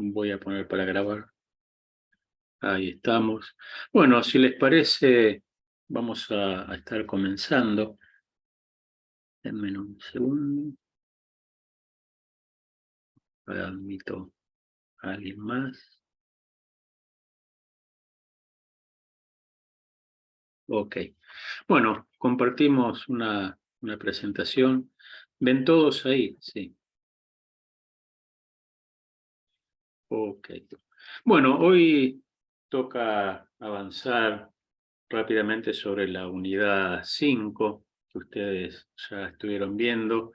Voy a poner para grabar. Ahí estamos. Bueno, si les parece, vamos a estar comenzando. Denme un segundo. Admito a alguien más. Ok. Bueno, compartimos una presentación. ¿Ven todos ahí? Sí. Ok. Bueno, hoy toca avanzar rápidamente sobre la unidad 5 que ustedes ya estuvieron viendo.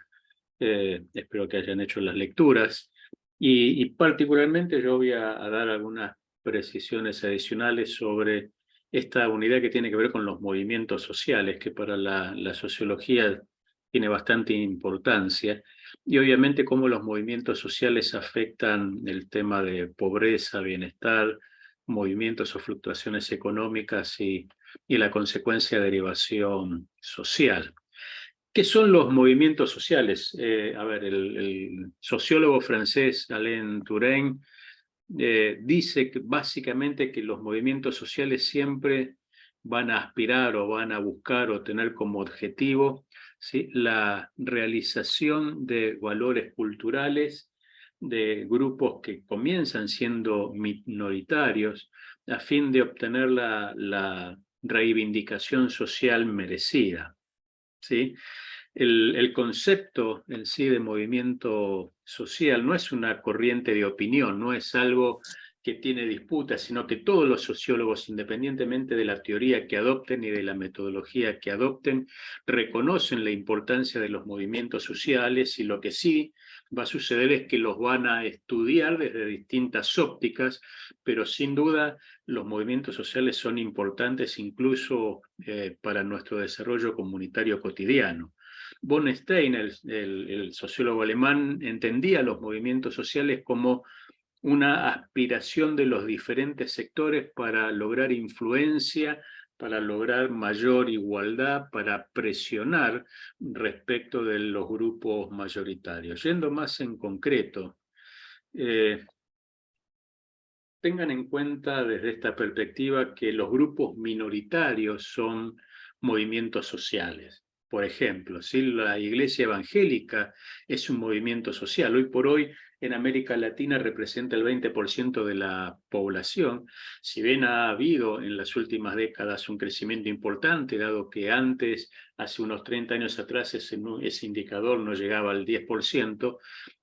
Espero que hayan hecho las lecturas. Y particularmente yo voy a dar algunas precisiones adicionales sobre esta unidad que tiene que ver con los movimientos sociales, que para la sociología tiene bastante importancia, y obviamente cómo los movimientos sociales afectan el tema de pobreza, bienestar, movimientos o fluctuaciones económicas y la consecuencia de derivación social. ¿Qué son los movimientos sociales? A ver, el sociólogo francés Alain Touraine dice que básicamente que los movimientos sociales siempre van a aspirar o van a buscar o tener como objetivo, ¿sí?, la realización de valores culturales de grupos que comienzan siendo minoritarios a fin de obtener la reivindicación social merecida, ¿sí? El concepto en sí de movimiento social no es una corriente de opinión, no es algo que tiene disputas, sino que todos los sociólogos, independientemente de la teoría que adopten y de la metodología que adopten, reconocen la importancia de los movimientos sociales, y lo que sí va a suceder es que los van a estudiar desde distintas ópticas, pero sin duda los movimientos sociales son importantes incluso para nuestro desarrollo comunitario cotidiano. Von Stein, el sociólogo alemán, entendía los movimientos sociales como una aspiración de los diferentes sectores para lograr influencia, para lograr mayor igualdad, para presionar respecto de los grupos mayoritarios. Yendo más en concreto, tengan en cuenta desde esta perspectiva que los grupos minoritarios son movimientos sociales. Por ejemplo, si la Iglesia Evangélica es un movimiento social, hoy por hoy en América Latina representa el 20% de la población. Si bien ha habido en las últimas décadas un crecimiento importante, dado que antes, hace unos 30 años atrás, ese indicador no llegaba al 10%,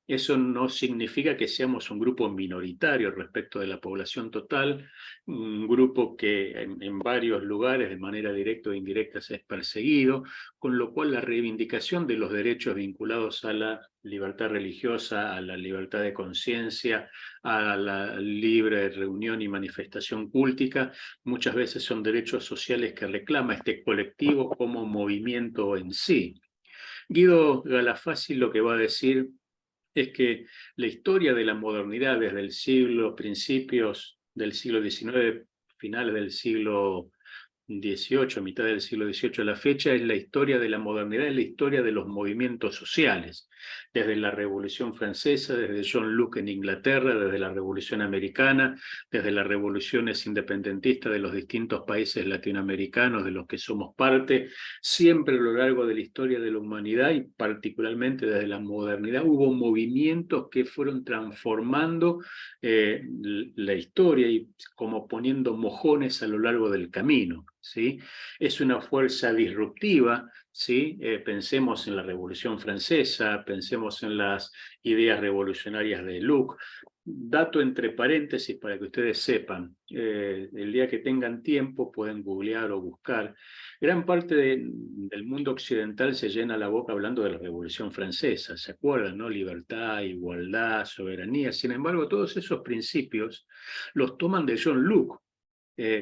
eso no significa que seamos un grupo minoritario respecto de la población total, un grupo que en varios lugares de manera directa o indirecta se es perseguido, con lo cual la reivindicación de los derechos vinculados a la libertad religiosa, a la libertad de conciencia, a la libre reunión y manifestación cultica, muchas veces son derechos sociales que reclama este colectivo como movimiento en sí. Guido Galafasi lo que va a decir es que la historia de la modernidad desde el principios del siglo XIX, finales del siglo XVIII, mitad del siglo XVIII a la fecha, es la historia de la modernidad, es la historia de los movimientos sociales, desde la Revolución Francesa, desde John Locke en Inglaterra, desde la Revolución Americana, desde las revoluciones independentistas de los distintos países latinoamericanos de los que somos parte. Siempre a lo largo de la historia de la humanidad y particularmente desde la modernidad hubo movimientos que fueron transformando la historia y como poniendo mojones a lo largo del camino, ¿sí? Es una fuerza disruptiva, ¿sí? Pensemos en la Revolución Francesa, pensemos en las ideas revolucionarias de Locke. Dato entre paréntesis para que ustedes sepan, el día que tengan tiempo pueden googlear o buscar. Gran parte del mundo occidental se llena la boca hablando de la Revolución Francesa, ¿se acuerdan, no? Libertad, igualdad, soberanía. Sin embargo, todos esos principios los toman de John Locke,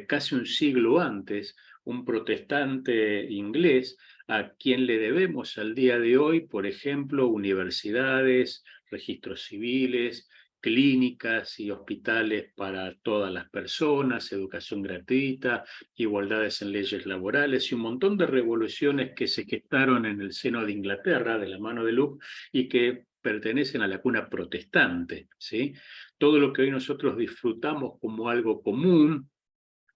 casi un siglo antes, un protestante inglés a quien le debemos al día de hoy, por ejemplo, universidades, registros civiles, clínicas y hospitales para todas las personas, educación gratuita, igualdades en leyes laborales y un montón de revoluciones que se gestaron en el seno de Inglaterra de la mano de Locke y que pertenecen a la cuna protestante, ¿sí? todo lo que hoy nosotros disfrutamos como algo común,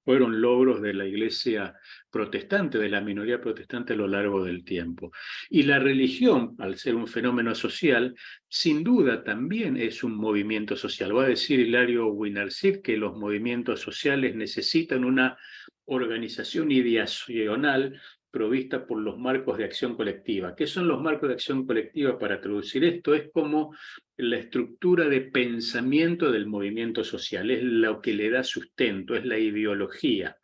fueron logros de la iglesia protestante, de la minoría protestante a lo largo del tiempo. Y la religión, al ser un fenómeno social, sin duda también es un movimiento social. Va a decir Hilario Winarsid que los movimientos sociales necesitan una organización ideacional provista por los marcos de acción colectiva. ¿Qué son los marcos de acción colectiva? Para traducir esto, es como la estructura de pensamiento del movimiento social, es lo que le da sustento, es la ideología.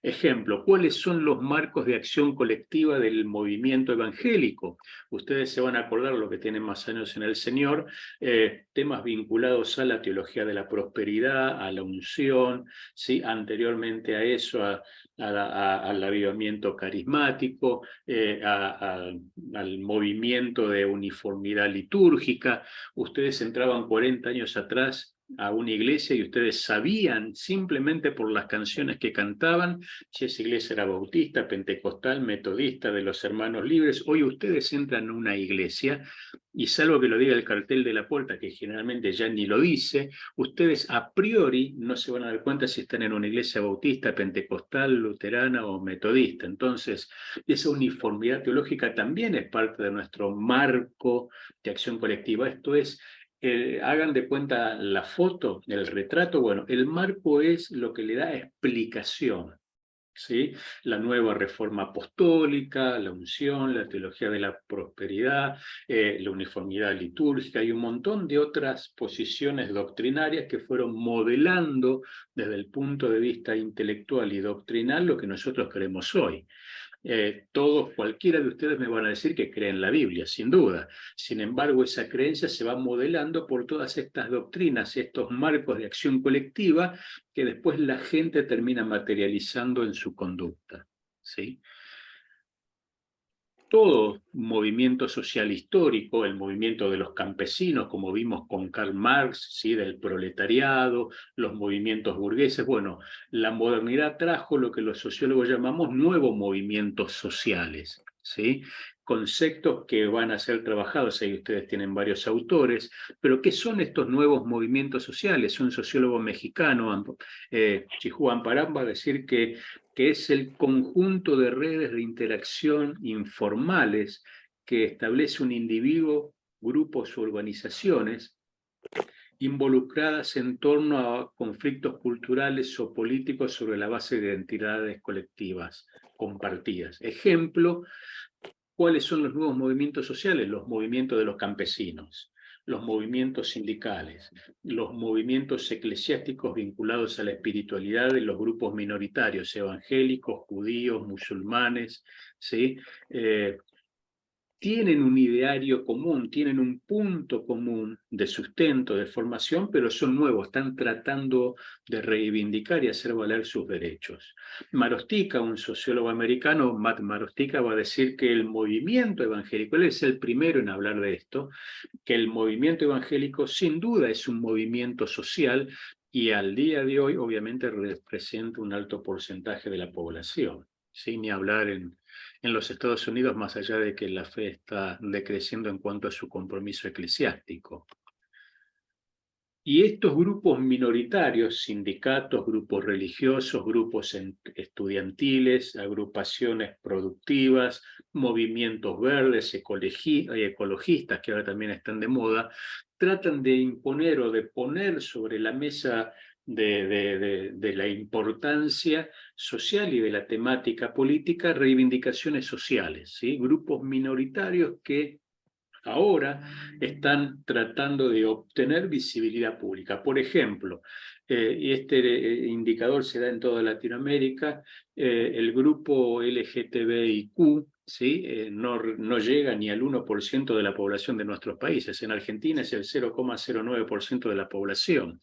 Ejemplo, ¿cuáles son los marcos de acción colectiva del movimiento evangélico? Ustedes se van a acordar, los que tienen más años en el Señor, temas vinculados a la teología de la prosperidad, a la unción, ¿sí? Anteriormente a eso, al avivamiento carismático, al movimiento de uniformidad litúrgica. Ustedes entraban 40 años atrás a una iglesia y ustedes sabían simplemente por las canciones que cantaban si esa iglesia era bautista, pentecostal, metodista, de los hermanos libres. Hoy ustedes entran a una iglesia y salvo que lo diga el cartel de la puerta, que generalmente ya ni lo dice, ustedes a priori no se van a dar cuenta si están en una iglesia bautista, pentecostal, luterana o metodista. Entonces, esa uniformidad teológica también es parte de nuestro marco de acción colectiva. Esto es, hagan de cuenta la foto, el retrato, bueno, el marco es lo que le da explicación, ¿sí? La nueva reforma apostólica, la unción, la teología de la prosperidad, la uniformidad litúrgica y un montón de otras posiciones doctrinarias que fueron modelando desde el punto de vista intelectual y doctrinal lo que nosotros creemos hoy. Todos, cualquiera de ustedes me van a decir que creen la Biblia, sin duda. Sin embargo, esa creencia se va modelando por todas estas doctrinas, estos marcos de acción colectiva que después la gente termina materializando en su conducta, ¿sí? Todo movimiento social histórico, el movimiento de los campesinos, como vimos con Karl Marx, ¿sí? Del proletariado, los movimientos burgueses. Bueno, la modernidad trajo lo que los sociólogos llamamos nuevos movimientos sociales, ¿sí? Conceptos que van a ser trabajados, ahí ustedes tienen varios autores, pero ¿qué son estos nuevos movimientos sociales? Un sociólogo mexicano, Chihu Amparán, va a decir que es el conjunto de redes de interacción informales que establece un individuo, grupos o organizaciones involucradas en torno a conflictos culturales o políticos sobre la base de identidades colectivas compartidas. Ejemplo, ¿cuáles son los nuevos movimientos sociales? Los movimientos de los campesinos, los movimientos sindicales, los movimientos eclesiásticos vinculados a la espiritualidad de los grupos minoritarios, evangélicos, judíos, musulmanes, ¿sí? Tienen un ideario común, tienen un punto común de sustento, de formación, pero son nuevos, están tratando de reivindicar y hacer valer sus derechos. Marostica, un sociólogo americano, Matt Marostica, va a decir que el movimiento evangélico, él es el primero en hablar de esto, que el movimiento evangélico sin duda es un movimiento social y al día de hoy obviamente representa un alto porcentaje de la población, sin ni hablar en los Estados Unidos, más allá de que la fe está decreciendo en cuanto a su compromiso eclesiástico. Y estos grupos minoritarios, sindicatos, grupos religiosos, grupos estudiantiles, agrupaciones productivas, movimientos verdes, ecologistas, que ahora también están de moda, tratan de imponer o de poner sobre la mesa de la importancia social y de la temática política reivindicaciones sociales, ¿sí? Grupos minoritarios que ahora están tratando de obtener visibilidad pública. Por ejemplo, y este indicador se da en toda Latinoamérica, el grupo LGTBIQ, ¿sí? No llega ni al 1% de la población de nuestros países. En Argentina es el 0,09% de la población.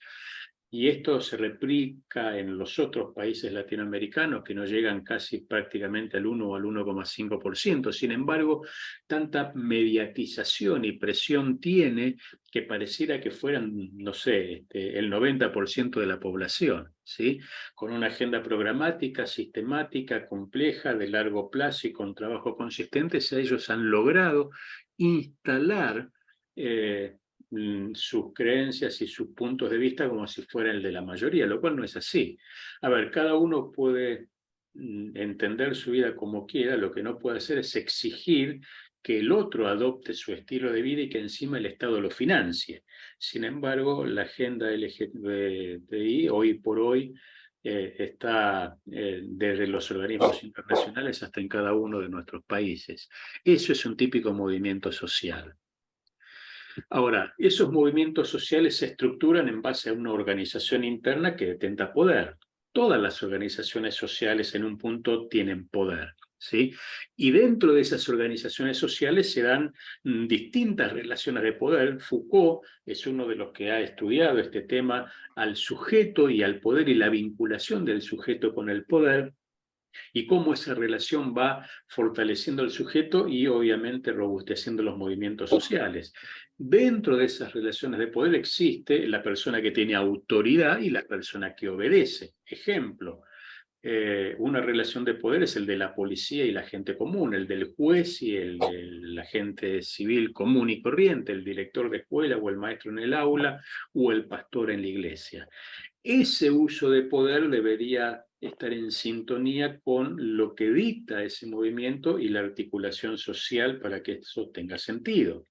Y esto se replica en los otros países latinoamericanos que no llegan casi prácticamente al 1 o al 1,5%. Sin embargo, tanta mediatización y presión tiene que pareciera que fueran, no sé, el 90% de la población, ¿sí? Con una agenda programática, sistemática, compleja, de largo plazo y con trabajo consistente, ellos han logrado instalar sus creencias y sus puntos de vista como si fuera el de la mayoría, lo cual no es así. A ver, cada uno puede entender su vida como quiera, lo que no puede hacer es exigir que el otro adopte su estilo de vida y que encima el Estado lo financie. Sin embargo, la agenda LGTBI hoy por hoy está desde los organismos internacionales hasta en cada uno de nuestros países. Eso es un típico movimiento social. Ahora, esos movimientos sociales se estructuran en base a una organización interna que detenta poder. Todas las organizaciones sociales en un punto tienen poder, ¿sí? Y dentro de esas organizaciones sociales se dan distintas relaciones de poder. Foucault es uno de los que ha estudiado este tema al sujeto y al poder y la vinculación del sujeto con el poder, y cómo esa relación va fortaleciendo al sujeto y obviamente robusteciendo los movimientos sociales. Dentro de esas relaciones de poder existe la persona que tiene autoridad y la persona que obedece. Ejemplo, una relación de poder es el de la policía y la gente común, el del juez y el agente civil común y corriente, el director de escuela o el maestro en el aula o el pastor en la iglesia. Ese uso de poder debería estar en sintonía con lo que dicta ese movimiento y la articulación social para que eso tenga sentido.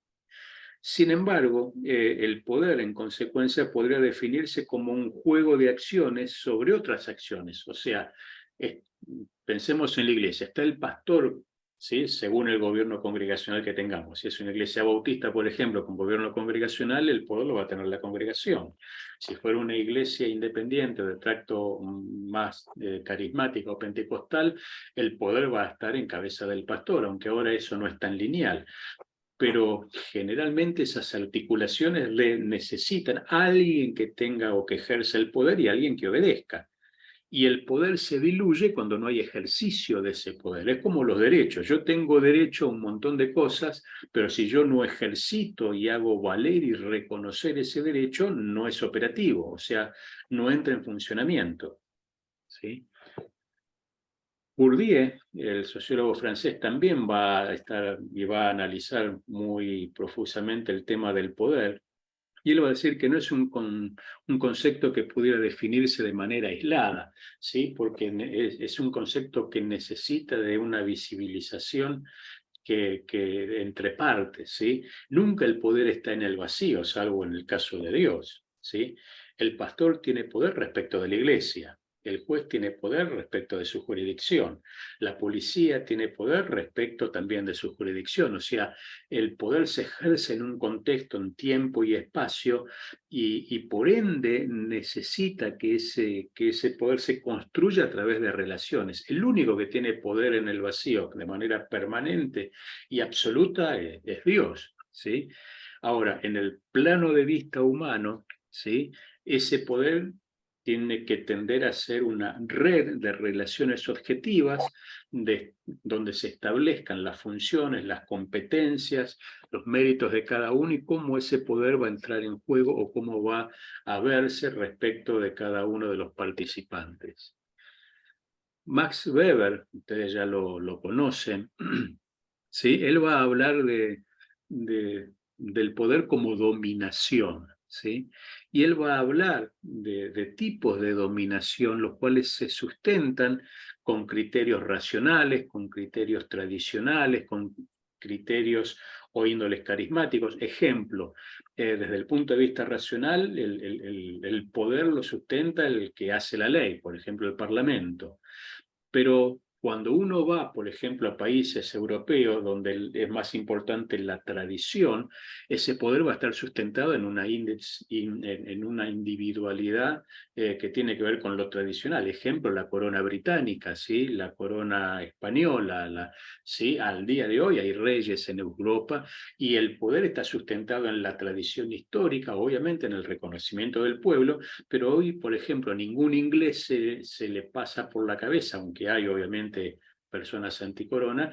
Sin embargo, el poder en consecuencia podría definirse como un juego de acciones sobre otras acciones. O sea, eh, pensemos en la iglesia, está el pastor, ¿sí? Según el gobierno congregacional que tengamos. Si es una iglesia bautista, por ejemplo, con gobierno congregacional, el poder lo va a tener la congregación. Si fuera una iglesia independiente de tracto más carismático o pentecostal, el poder va a estar en cabeza del pastor, aunque ahora eso no es tan lineal. Pero generalmente esas articulaciones necesitan a alguien que tenga o que ejerza el poder y alguien que obedezca. Y el poder se diluye cuando no hay ejercicio de ese poder. Es como los derechos. Yo tengo derecho a un montón de cosas, pero si yo no ejercito y hago valer y reconocer ese derecho, no es operativo, o sea, no entra en funcionamiento, ¿sí? Bourdieu, el sociólogo francés, también va a estar y va a analizar muy profusamente el tema del poder. Y él va a decir que no es un concepto que pudiera definirse de manera aislada, ¿sí? Porque es un concepto que necesita de una visibilización que entre partes, ¿sí? Nunca el poder está en el vacío, salvo en el caso de Dios, ¿sí? El pastor tiene poder respecto de la iglesia, el juez tiene poder respecto de su jurisdicción, la policía tiene poder respecto también de su jurisdicción, o sea, el poder se ejerce en un contexto, en tiempo y espacio, y por ende necesita que ese poder se construya a través de relaciones. El único que tiene poder en el vacío de manera permanente y absoluta es Dios, ¿sí? Ahora, en el plano de vista humano, ¿sí? Ese poder tiene que tender a ser una red de relaciones objetivas donde se establezcan las funciones, las competencias, los méritos de cada uno y cómo ese poder va a entrar en juego o cómo va a verse respecto de cada uno de los participantes. Max Weber, ustedes ya lo conocen, ¿sí? Él va a hablar del poder como dominación, ¿sí? Y él va a hablar de tipos de dominación, los cuales se sustentan con criterios racionales, con criterios tradicionales, con criterios o índoles carismáticos. Ejemplo, desde el punto de vista racional, el poder lo sustenta el que hace la ley, por ejemplo, el Parlamento. Pero cuando uno va, por ejemplo, a países europeos donde es más importante la tradición, ese poder va a estar sustentado en una individualidad que tiene que ver con lo tradicional. Ejemplo, la corona británica, ¿sí? La corona española, ¿sí? Al día de hoy hay reyes en Europa y el poder está sustentado en la tradición histórica, obviamente en el reconocimiento del pueblo, pero hoy, por ejemplo, ningún inglés se le pasa por la cabeza, aunque hay obviamente personas anticorona,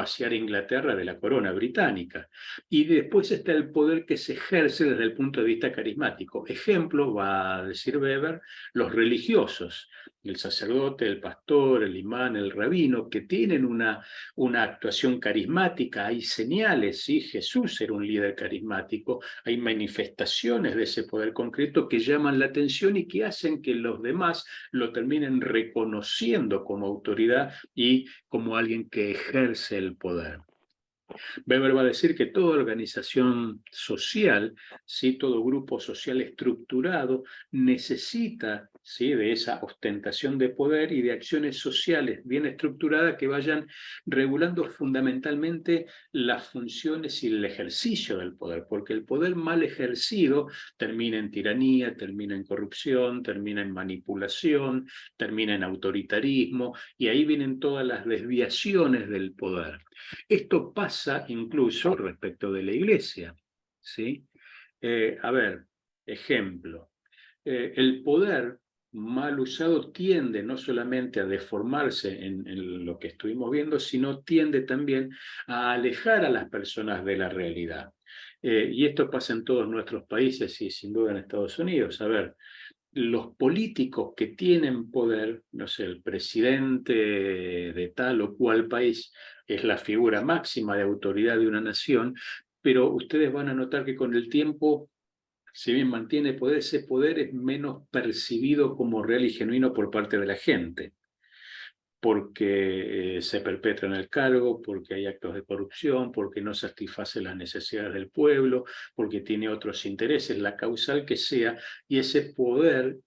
vaciar Inglaterra de la corona británica. Y después está el poder que se ejerce desde el punto de vista carismático. Ejemplo, va a decir Weber, los religiosos, el sacerdote, el pastor, el imán, el rabino, que tienen una actuación carismática, hay señales, ¿sí? Jesús era un líder carismático, hay manifestaciones de ese poder concreto que llaman la atención y que hacen que los demás lo terminen reconociendo como autoridad y como alguien que ejerce el poder. Weber va a decir que toda organización social, ¿sí? Todo grupo social estructurado necesita, ¿sí? De esa ostentación de poder y de acciones sociales bien estructuradas que vayan regulando fundamentalmente las funciones y el ejercicio del poder, porque el poder mal ejercido termina en tiranía, termina en corrupción, termina en manipulación, termina en autoritarismo, y ahí vienen todas las desviaciones del poder. Esto pasa incluso respecto de la iglesia, ¿sí? A ver, ejemplo, el poder mal usado tiende no solamente a deformarse en lo que estuvimos viendo, sino tiende también a alejar a las personas de la realidad. Y esto pasa en todos nuestros países y sin duda en Estados Unidos. A ver, los políticos que tienen poder, no sé, el presidente de tal o cual país es la figura máxima de autoridad de una nación, pero ustedes van a notar que con el tiempo, si bien mantiene poder, ese poder es menos percibido como real y genuino por parte de la gente, porque se perpetra en el cargo, porque hay actos de corrupción, porque no satisface las necesidades del pueblo, porque tiene otros intereses, la causal que sea, y ese poder,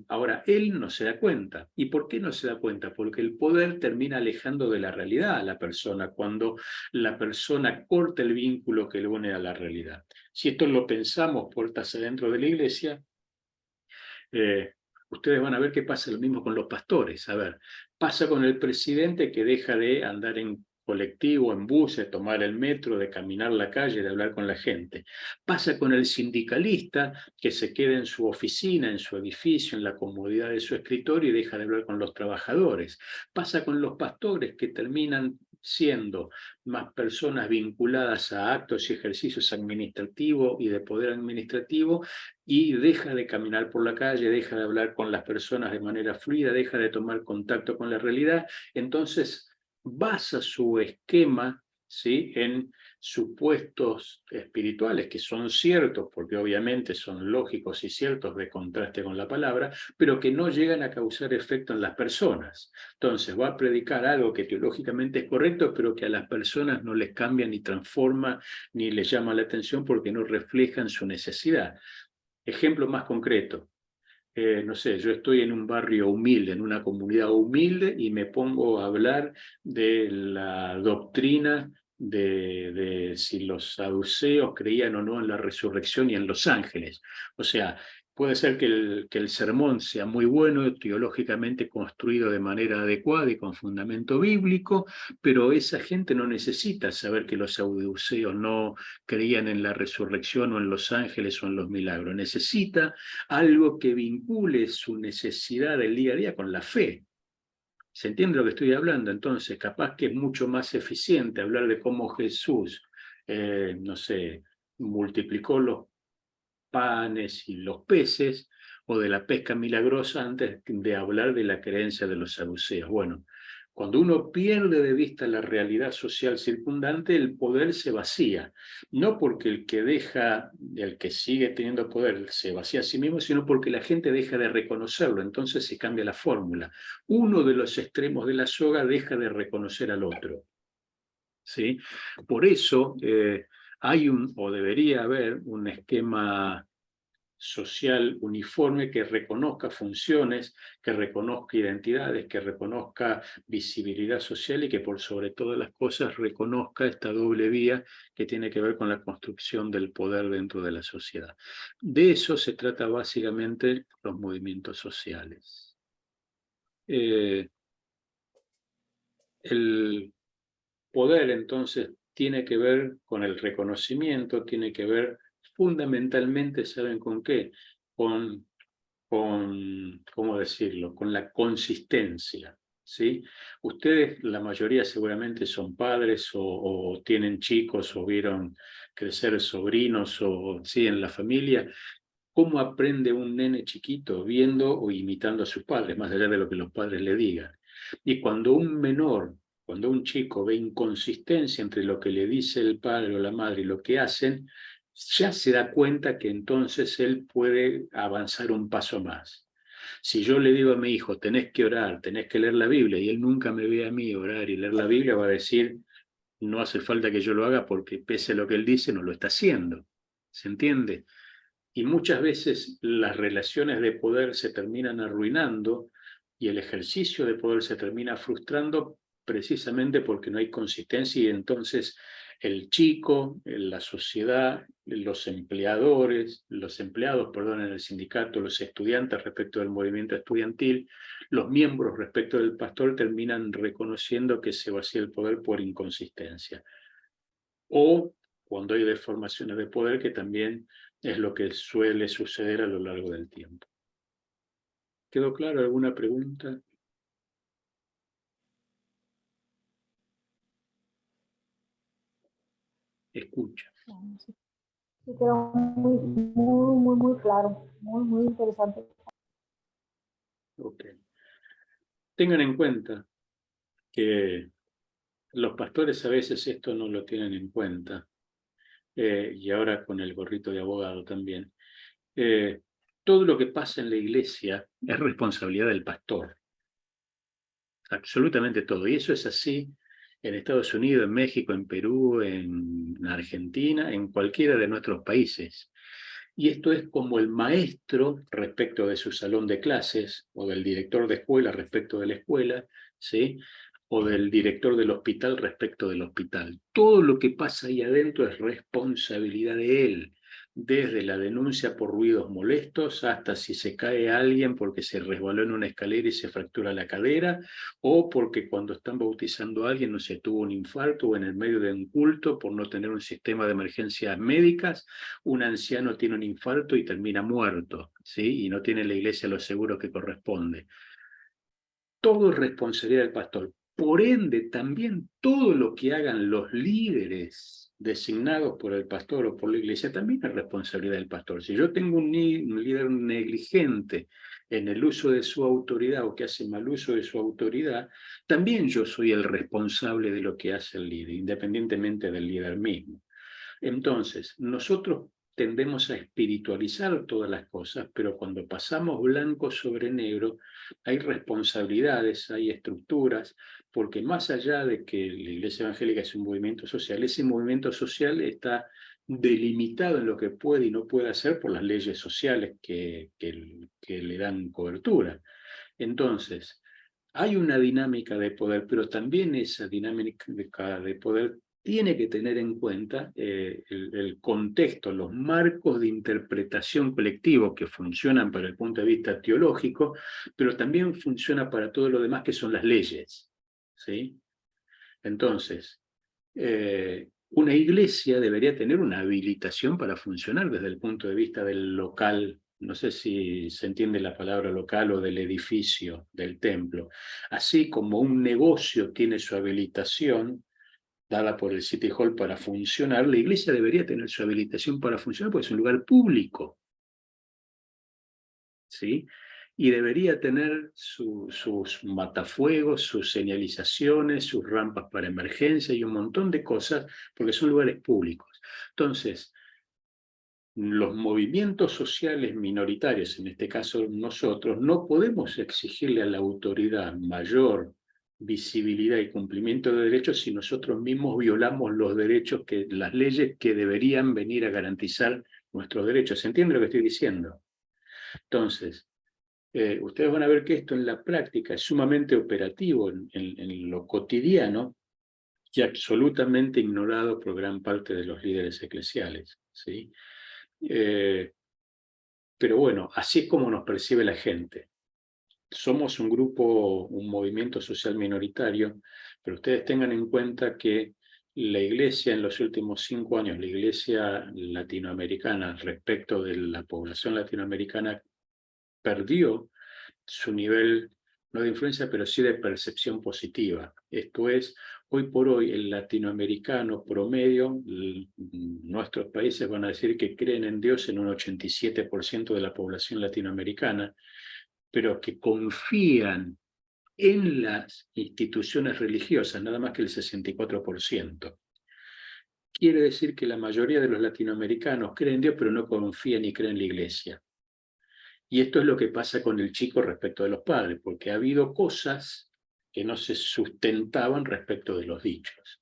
ahora él no se da cuenta. ¿Y por qué no se da cuenta? Porque el poder termina alejando de la realidad a la persona, cuando la persona corta el vínculo que le une a la realidad. Si esto lo pensamos puertas adentro de la iglesia, eh, ustedes van a ver que pasa lo mismo con los pastores. A ver, pasa con el presidente que deja de andar en colectivo, en bus, de tomar el metro, de caminar la calle, de hablar con la gente. Pasa con el sindicalista que se queda en su oficina, en su edificio, en la comodidad de su escritorio y deja de hablar con los trabajadores. Pasa con los pastores que terminan siendo más personas vinculadas a actos y ejercicios administrativos y de poder administrativo, y deja de caminar por la calle, deja de hablar con las personas de manera fluida, deja de tomar contacto con la realidad. Entonces basa su esquema, ¿sí? En supuestos espirituales que son ciertos, porque obviamente son lógicos y ciertos de contraste con la palabra, pero que no llegan a causar efecto en las personas. Entonces va a predicar algo que teológicamente es correcto, pero que a las personas no les cambia ni transforma ni les llama la atención porque no reflejan su necesidad. Ejemplo más concreto, no sé, yo estoy en un barrio humilde, en una comunidad humilde, y me pongo a hablar de la doctrina de si los saduceos creían o no en la resurrección y en los ángeles. O sea, puede ser que el sermón sea muy bueno, teológicamente construido de manera adecuada y con fundamento bíblico, pero esa gente no necesita saber que los saduceos no creían en la resurrección o en los ángeles o en los milagros. Necesita algo que vincule su necesidad del día a día con la fe. ¿Se entiende lo que estoy hablando? Entonces, capaz que es mucho más eficiente hablar de cómo Jesús, no sé, multiplicó los panes y los peces, o de la pesca milagrosa, antes de hablar de la creencia de los saduceos. Bueno, cuando uno pierde de vista la realidad social circundante, el poder se vacía. No porque el que sigue teniendo poder se vacía a sí mismo, sino porque la gente deja de reconocerlo. Entonces se cambia la fórmula. Uno de los extremos de la soga deja de reconocer al otro, ¿sí? Por eso hay o debería haber un esquema social uniforme que reconozca funciones, que reconozca identidades, que reconozca visibilidad social y que por sobre todas las cosas reconozca esta doble vía que tiene que ver con la construcción del poder dentro de la sociedad. De eso se trata básicamente los movimientos sociales. El poder entonces tiene que ver con el reconocimiento, tiene que ver fundamentalmente, ¿saben con qué? Con ¿cómo decirlo?, con la consistencia, ¿sí? Ustedes, la mayoría seguramente son padres o tienen chicos o vieron crecer sobrinos o sí en la familia. ¿Cómo aprende un nene chiquito viendo o imitando a sus padres, más allá de lo que los padres le digan? Y cuando un menor, cuando un chico ve inconsistencia entre lo que le dice el padre o la madre y lo que hacen, ya se da cuenta que entonces él puede avanzar un paso más. Si yo le digo a mi hijo, tenés que orar, tenés que leer la Biblia, y él nunca me ve a mí orar y leer la Biblia, va a decir, no hace falta que yo lo haga porque pese a lo que él dice, no lo está haciendo. ¿Se entiende? Y muchas veces las relaciones de poder se terminan arruinando y el ejercicio de poder se termina frustrando precisamente porque no hay consistencia y entonces el chico, la sociedad, los empleadores, los empleados, perdón, en el sindicato, los estudiantes respecto del movimiento estudiantil, los miembros respecto del pastor terminan reconociendo que se vacía el poder por inconsistencia. O cuando hay deformaciones de poder, que también es lo que suele suceder a lo largo del tiempo. ¿Quedó claro alguna pregunta? Escucha. Sí, sí quedó muy claro, muy interesante. Okay. Tengan en cuenta que los pastores a veces esto no lo tienen en cuenta, y ahora con el gorrito de abogado también. Todo lo que pasa en la iglesia es responsabilidad del pastor, absolutamente todo. Y eso es así en Estados Unidos, en México, en Perú, en Argentina, en cualquiera de nuestros países. Y esto es como el maestro respecto de su salón de clases, o del director de escuela respecto de la escuela, ¿sí? O del director del hospital respecto del hospital. Todo lo que pasa ahí adentro es responsabilidad de él, desde la denuncia por ruidos molestos hasta si se cae alguien porque se resbaló en una escalera y se fractura la cadera, o porque cuando están bautizando a alguien no se tuvo un infarto o en el medio de un culto por no tener un sistema de emergencias médicas, un anciano tiene un infarto y termina muerto, ¿sí? Y no tiene la iglesia los seguros que corresponde. Todo es responsabilidad del pastor. Por ende, también todo lo que hagan los líderes designados por el pastor o por la iglesia también es responsabilidad del pastor. Si yo tengo un líder negligente en el uso de su autoridad o que hace mal uso de su autoridad, también yo soy el responsable de lo que hace el líder, independientemente del líder mismo. Entonces, nosotros tendemos a espiritualizar todas las cosas, pero cuando pasamos blanco sobre negro, hay responsabilidades, hay estructuras, porque más allá de que la Iglesia Evangélica es un movimiento social, ese movimiento social está delimitado en lo que puede y no puede hacer por las leyes sociales que le dan cobertura. Entonces, hay una dinámica de poder, pero también esa dinámica de poder tiene que tener en cuenta el contexto, los marcos de interpretación colectivo que funcionan para el punto de vista teológico, pero también funciona para todo lo demás que son las leyes, ¿sí? Entonces, una iglesia debería tener una habilitación para funcionar desde el punto de vista del local, no sé si se entiende la palabra local o del edificio, del templo. Así como un negocio tiene su habilitación dada por el City Hall para funcionar, la iglesia debería tener su habilitación para funcionar porque es un lugar público, ¿sí? Y debería tener sus matafuegos, sus señalizaciones, sus rampas para emergencia y un montón de cosas, porque son lugares públicos. Entonces, los movimientos sociales minoritarios, en este caso nosotros, no podemos exigirle a la autoridad mayor visibilidad y cumplimiento de derechos si nosotros mismos violamos los derechos, las leyes que deberían venir a garantizar nuestros derechos. ¿Se entiende lo que estoy diciendo? Entonces, ustedes van a ver que esto en la práctica es sumamente operativo en lo cotidiano y absolutamente ignorado por gran parte de los líderes eclesiales, ¿sí? Pero bueno, así es como nos percibe la gente. Somos un grupo, un movimiento social minoritario, pero ustedes tengan en cuenta que la iglesia en los últimos 5 años, la iglesia latinoamericana respecto de la población latinoamericana, perdió su nivel no de influencia, pero sí de percepción positiva. Esto es, hoy por hoy el latinoamericano promedio, nuestros países van a decir que creen en Dios en un 87% de la población latinoamericana, pero que confían en las instituciones religiosas, nada más que el 64%. Quiere decir que la mayoría de los latinoamericanos creen en Dios, pero no confían ni creen en la iglesia. Y esto es lo que pasa con el chico respecto de los padres, porque ha habido cosas que no se sustentaban respecto de los dichos.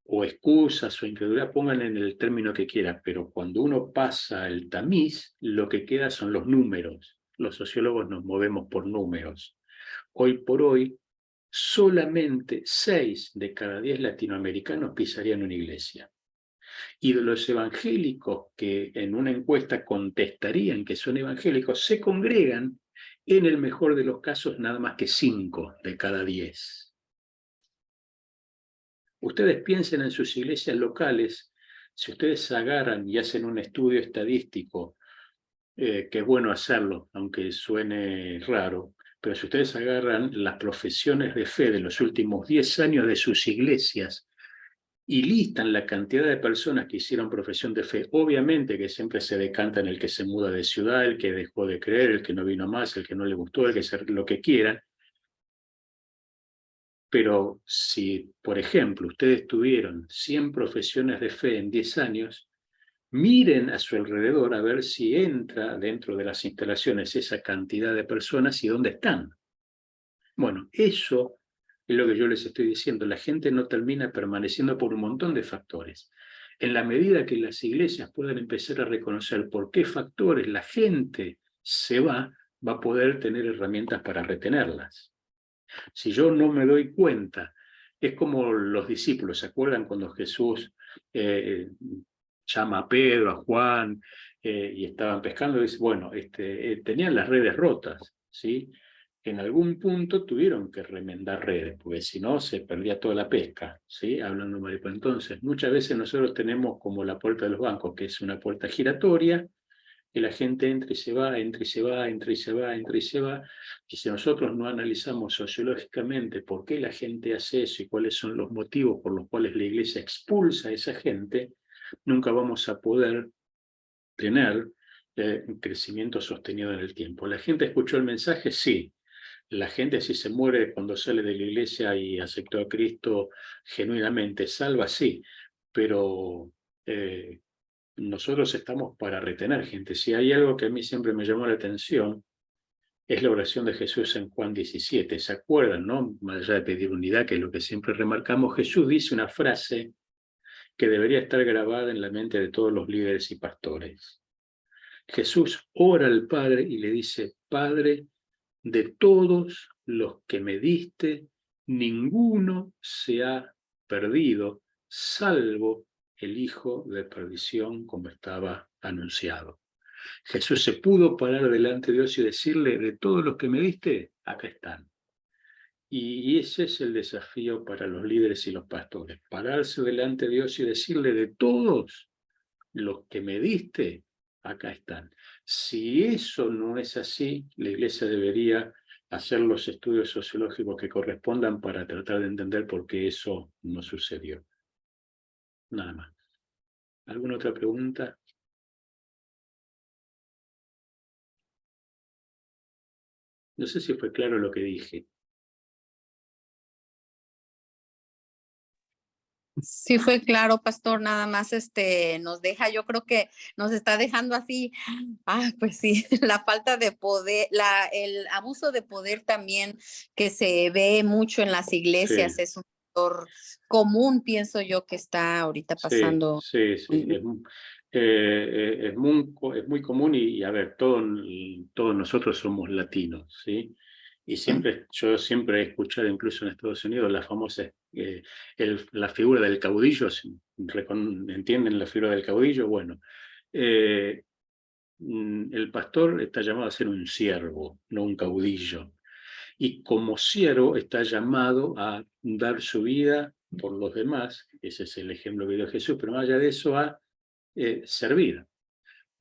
O excusas o incredulidad, pongan en el término que quieran, pero cuando uno pasa el tamiz, lo que queda son los números. Los sociólogos nos movemos por números. Hoy por hoy, solamente 6 de cada 10 latinoamericanos pisarían una iglesia. Y de los evangélicos que en una encuesta contestarían que son evangélicos, se congregan, en el mejor de los casos, nada más que 5 de cada 10. Ustedes piensen en sus iglesias locales, si ustedes agarran y hacen un estudio estadístico, que es bueno hacerlo, aunque suene raro, pero si ustedes agarran las profesiones de fe de los últimos 10 años de sus iglesias, y listan la cantidad de personas que hicieron profesión de fe, obviamente que siempre se decanta en el que se muda de ciudad, el que dejó de creer, el que no vino más, el que no le gustó, el que hacer lo que quieran. Pero si, por ejemplo, ustedes tuvieron 100 profesiones de fe en 10 años, miren a su alrededor a ver si entra dentro de las instalaciones esa cantidad de personas y dónde están. Bueno, eso es lo que yo les estoy diciendo. La gente no termina permaneciendo por un montón de factores. En la medida que las iglesias puedan empezar a reconocer por qué factores la gente se va a poder tener herramientas para retenerlas. Si yo no me doy cuenta, es como los discípulos, ¿se acuerdan cuando Jesús llama a Pedro, a Juan, y estaban pescando? Y dice, bueno, tenían las redes rotas, ¿sí? En algún punto tuvieron que remendar redes, porque si no se perdía toda la pesca, ¿sí? Hablando marico. Entonces, muchas veces nosotros tenemos como la puerta de los bancos, que es una puerta giratoria, que la gente entra y se va, entra y se va, entra y se va, entra y se va. Y si nosotros no analizamos sociológicamente por qué la gente hace eso y cuáles son los motivos por los cuales la iglesia expulsa a esa gente, nunca vamos a poder tener un crecimiento sostenido en el tiempo. ¿La gente escuchó el mensaje? Sí. La gente, si se muere cuando sale de la iglesia y aceptó a Cristo genuinamente, salva, sí, pero nosotros estamos para retener gente. Si hay algo que a mí siempre me llamó la atención, es la oración de Jesús en Juan 17. ¿Se acuerdan, no? Más allá de pedir unidad, que es lo que siempre remarcamos, Jesús dice una frase que debería estar grabada en la mente de todos los líderes y pastores. Jesús ora al Padre y le dice, Padre, de todos los que me diste, ninguno se ha perdido, salvo el hijo de perdición, como estaba anunciado. Jesús se pudo parar delante de Dios y decirle, de todos los que me diste, acá están. Y ese es el desafío para los líderes y los pastores, pararse delante de Dios y decirle, de todos los que me diste, acá están. Si eso no es así, la iglesia debería hacer los estudios sociológicos que correspondan para tratar de entender por qué eso no sucedió. Nada más. ¿Alguna otra pregunta? No sé si fue claro lo que dije. Sí fue claro, pastor, nada más nos deja, yo creo que nos está dejando así, pues sí, la falta de poder, el abuso de poder también que se ve mucho en las iglesias, Sí. es un factor común, pienso yo, que está ahorita pasando. Sí. Es muy común y a ver, todos nosotros somos latinos, ¿sí? Y yo siempre he escuchado, incluso en Estados Unidos, la famosa, la figura del caudillo, ¿entienden la figura del caudillo? Bueno, el pastor está llamado a ser un siervo, no un caudillo. Y como siervo está llamado a dar su vida por los demás, ese es el ejemplo que dio Jesús, pero más allá de eso a servir.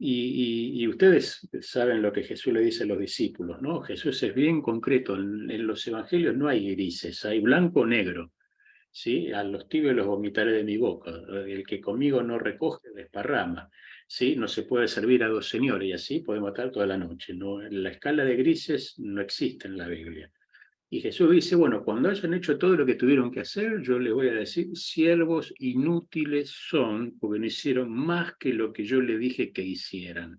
Y ustedes saben lo que Jesús le dice a los discípulos, ¿no? Jesús es bien concreto. En los evangelios no hay grises, hay blanco o negro. ¿Sí? A los tibios los vomitaré de mi boca. El que conmigo no recoge, desparrama. ¿Sí? No se puede servir a dos señores y así podemos estar toda la noche. ¿No? La escala de grises no existe en la Biblia. Y Jesús dice, bueno, cuando hayan hecho todo lo que tuvieron que hacer, yo les voy a decir, siervos inútiles son, porque no hicieron más que lo que yo les dije que hicieran.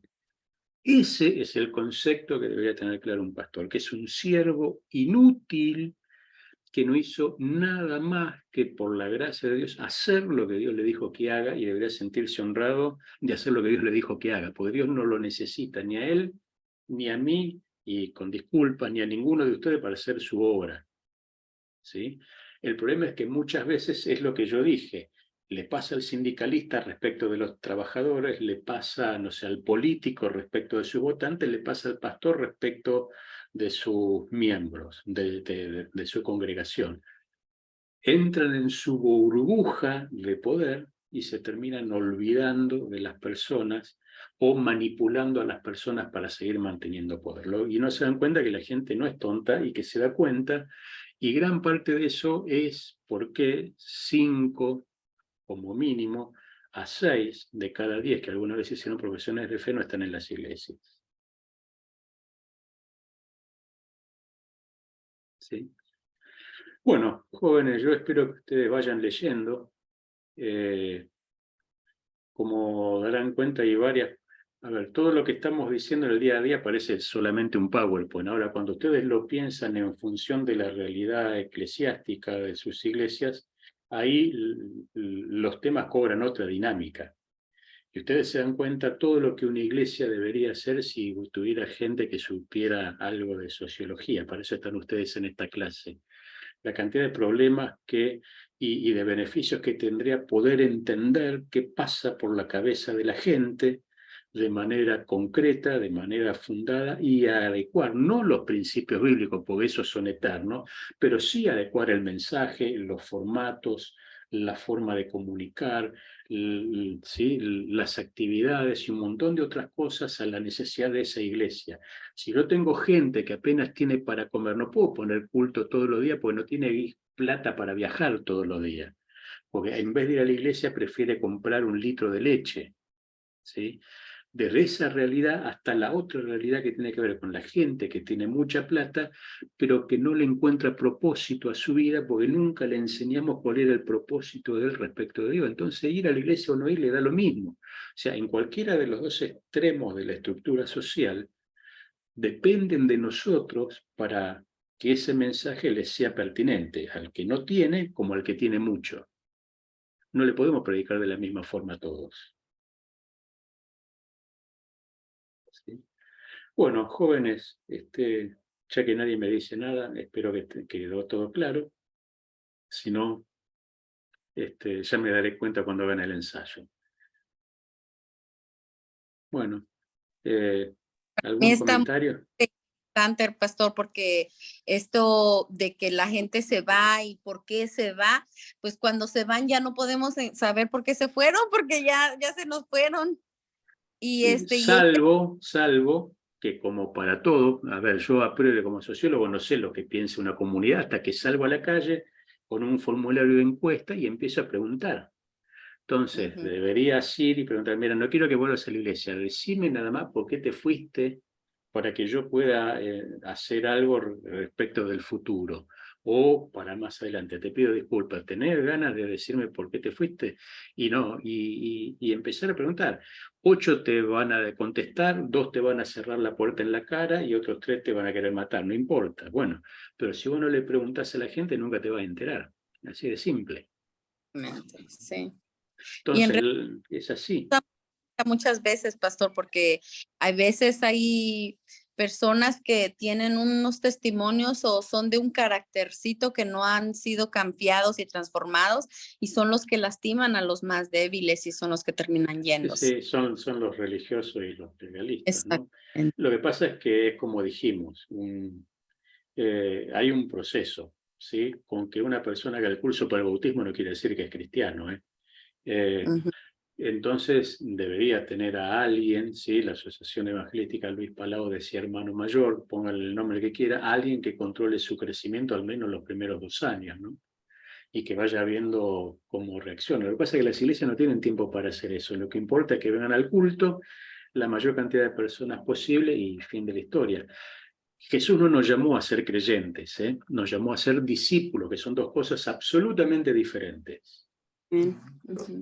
Ese es el concepto que debería tener claro un pastor, que es un siervo inútil, que no hizo nada más que por la gracia de Dios hacer lo que Dios le dijo que haga, y debería sentirse honrado de hacer lo que Dios le dijo que haga, porque Dios no lo necesita ni a él, ni a mí, y con disculpas, ni a ninguno de ustedes para hacer su obra. ¿Sí? El problema es que muchas veces es lo que yo dije, le pasa al sindicalista respecto de los trabajadores, le pasa, no sé, al político respecto de sus votantes, le pasa al pastor respecto de sus miembros, de su congregación. Entran en su burbuja de poder y se terminan olvidando de las personas o manipulando a las personas para seguir manteniendo poder. Y no se dan cuenta que la gente no es tonta y que se da cuenta, y gran parte de eso es porque 5, como mínimo, a 6 de cada 10 que alguna vez hicieron profesiones de fe no están en las iglesias. ¿Sí? Bueno, jóvenes, yo espero que ustedes vayan leyendo. Como darán cuenta, hay varias. A ver, todo lo que estamos diciendo en el día a día parece solamente un PowerPoint. Ahora, cuando ustedes lo piensan en función de la realidad eclesiástica de sus iglesias, ahí los temas cobran otra dinámica. Y ustedes se dan cuenta todo lo que una iglesia debería hacer si tuviera gente que supiera algo de sociología. Para eso están ustedes en esta clase. La cantidad de problemas y de beneficios que tendría poder entender qué pasa por la cabeza de la gente de manera concreta, de manera fundada, y adecuar, no los principios bíblicos, porque esos son eternos, pero sí adecuar el mensaje, los formatos, la forma de comunicar, ¿sí? Las actividades y un montón de otras cosas a la necesidad de esa iglesia. Si yo tengo gente que apenas tiene para comer, no puedo poner culto todos los días porque no tiene plata para viajar todos los días. Porque en vez de ir a la iglesia prefiere comprar un litro de leche. ¿Sí? Desde esa realidad hasta la otra realidad que tiene que ver con la gente que tiene mucha plata, pero que no le encuentra propósito a su vida porque nunca le enseñamos cuál era el propósito de él respecto de Dios. Entonces ir a la iglesia o no ir le da lo mismo. O sea, en cualquiera de los dos extremos de la estructura social, dependen de nosotros para que ese mensaje les sea pertinente, al que no tiene como al que tiene mucho. No le podemos predicar de la misma forma a todos. ¿Sí? Bueno, jóvenes, ya que nadie me dice nada, espero que quedó todo claro. Si no, ya me daré cuenta cuando hagan el ensayo. Bueno, ¿algún Está comentario? interesante, pastor, porque esto de que la gente se va y por qué se va, pues cuando se van ya no podemos saber por qué se fueron, porque ya se nos fueron. Y Sí, salvo que como para todo, a ver, yo a priori como sociólogo no sé lo que piensa una comunidad hasta que salgo a la calle con un formulario de encuesta y empiezo a preguntar. Entonces, deberías ir y preguntar, mira, no quiero que vuelvas a la iglesia, decime nada más por qué te fuiste para que yo pueda hacer algo respecto del futuro. O para más adelante, te pido disculpas, ¿tenés ganas de decirme por qué te fuiste? Y no, y empezar a preguntar. 8 te van a contestar, 2 te van a cerrar la puerta en la cara y otros 3 te van a querer matar, no importa. Bueno, pero si vos no le preguntás a la gente, nunca te va a enterar. Así de simple. sí. Y en Entonces, realidad es así. muchas veces, pastor, porque hay veces hay personas que tienen unos testimonios o son de un caractercito que no han sido cambiados y transformados y son los que lastiman a los más débiles y son los que terminan yéndose. Sí, son los religiosos y los legalistas, ¿no? Exactamente. Lo que pasa es que es como dijimos, hay un proceso, ¿sí? Con que una persona haga el curso para el bautismo no quiere decir que es cristiano, ¿eh? Ujú. entonces debería tener a alguien, ¿sí? La Asociación Evangelística Luis Palau decía hermano mayor, póngale el nombre que quiera, alguien que controle su crecimiento al menos los primeros 2 años, ¿no? Y que vaya viendo cómo reacciona. Lo que pasa es que las iglesias no tienen tiempo para hacer eso. Lo que importa es que vengan al culto la mayor cantidad de personas posible y fin de la historia. Jesús no nos llamó a ser creyentes, ¿eh? Nos llamó a ser discípulos, que son 2 cosas absolutamente diferentes.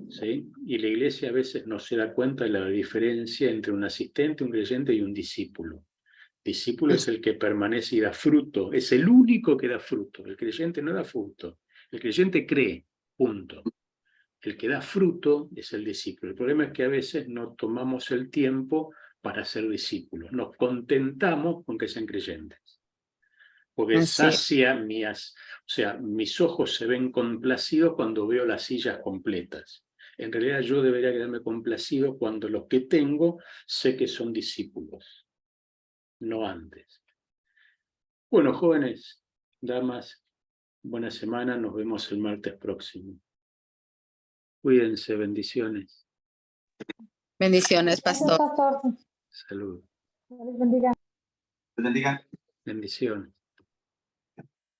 ¿Sí? Y la iglesia a veces no se da cuenta de la diferencia entre un asistente, un creyente y un discípulo. Discípulo es el que permanece y da fruto, es el único que da fruto. El creyente no da fruto. El creyente cree, punto. El que da fruto es el discípulo. El problema es que a veces no tomamos el tiempo para ser discípulos. Nos contentamos con que sean creyentes. Porque sacia mis ojos se ven complacidos cuando veo las sillas completas. En realidad yo debería quedarme complacido cuando los que tengo sé que son discípulos, no antes. Bueno, jóvenes, damas, buena semana, nos vemos el martes próximo. Cuídense, bendiciones. Bendiciones, Gracias, pastor. pastor. Salud. Dios les bendiga. Bendiga. Bendiciones.